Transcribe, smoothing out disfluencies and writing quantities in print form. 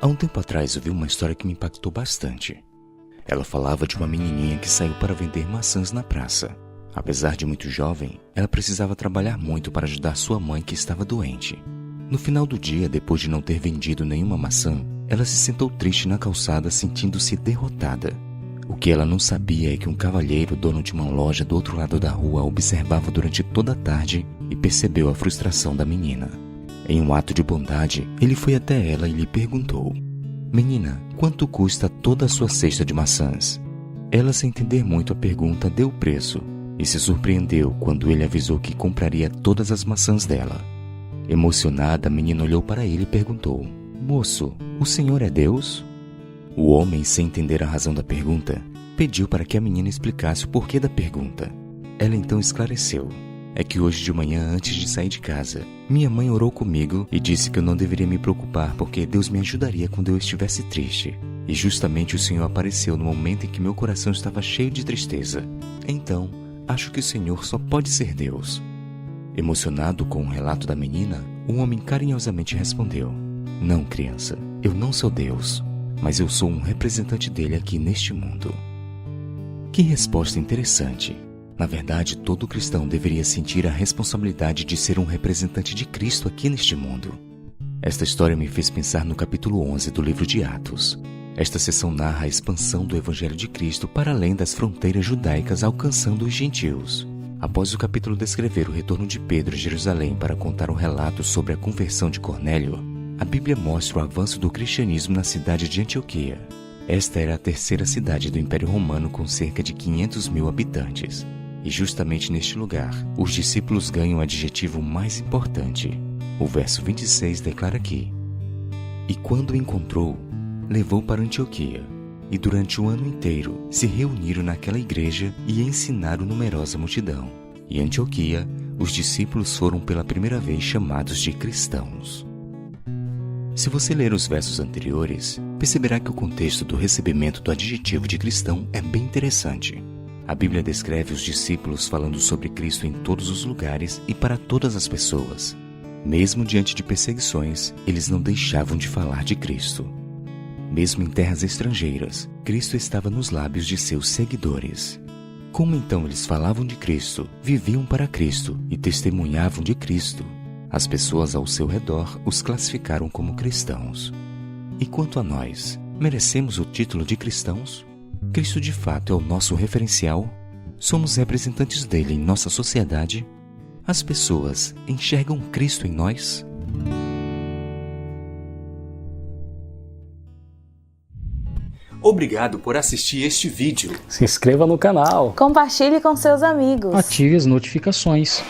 Há um tempo atrás eu vi uma história que me impactou bastante. Ela falava de uma menininha que saiu para vender maçãs na praça. Apesar de muito jovem, ela precisava trabalhar muito para ajudar sua mãe que estava doente. No final do dia, depois de não ter vendido nenhuma maçã, ela se sentou triste na calçada, sentindo-se derrotada. O que ela não sabia é que um cavalheiro, dono de uma loja do outro lado da rua, a observava durante toda a tarde e percebeu a frustração da menina. Em um ato de bondade, ele foi até ela e lhe perguntou: "Menina, quanto custa toda a sua cesta de maçãs?" Ela, sem entender muito a pergunta, deu o preço e se surpreendeu quando ele avisou que compraria todas as maçãs dela. Emocionada, a menina olhou para ele e perguntou: "Moço, o senhor é Deus?" O homem, sem entender a razão da pergunta, pediu para que a menina explicasse o porquê da pergunta. Ela então esclareceu: "É que hoje de manhã, antes de sair de casa, minha mãe orou comigo e disse que eu não deveria me preocupar porque Deus me ajudaria quando eu estivesse triste. E justamente o Senhor apareceu no momento em que meu coração estava cheio de tristeza. Então, acho que o Senhor só pode ser Deus." Emocionado com o relato da menina, o homem carinhosamente respondeu: "Não, criança, eu não sou Deus, mas eu sou um representante dele aqui neste mundo." Que resposta interessante! Na verdade, todo cristão deveria sentir a responsabilidade de ser um representante de Cristo aqui neste mundo. Esta história me fez pensar no capítulo 11 do livro de Atos. Esta seção narra a expansão do Evangelho de Cristo para além das fronteiras judaicas, alcançando os gentios. Após o capítulo descrever o retorno de Pedro a Jerusalém para contar um relato sobre a conversão de Cornélio, a Bíblia mostra o avanço do cristianismo na cidade de Antioquia. Esta era a terceira cidade do Império Romano com cerca de 500.000 habitantes. E justamente neste lugar, os discípulos ganham o adjetivo mais importante. O verso 26 declara que: "E quando o encontrou, levou para Antioquia, e durante o ano inteiro se reuniram naquela igreja e ensinaram numerosa multidão. E em Antioquia, os discípulos foram pela primeira vez chamados de cristãos." Se você ler os versos anteriores, perceberá que o contexto do recebimento do adjetivo de cristão é bem interessante. A Bíblia descreve os discípulos falando sobre Cristo em todos os lugares e para todas as pessoas. Mesmo diante de perseguições, eles não deixavam de falar de Cristo. Mesmo em terras estrangeiras, Cristo estava nos lábios de seus seguidores. Como então eles falavam de Cristo, viviam para Cristo e testemunhavam de Cristo? As pessoas ao seu redor os classificaram como cristãos. E quanto a nós, merecemos o título de cristãos? Cristo de fato é o nosso referencial? Somos representantes dele em nossa sociedade? As pessoas enxergam Cristo em nós? Obrigado por assistir este vídeo. Se inscreva no canal. Compartilhe com seus amigos. Ative as notificações.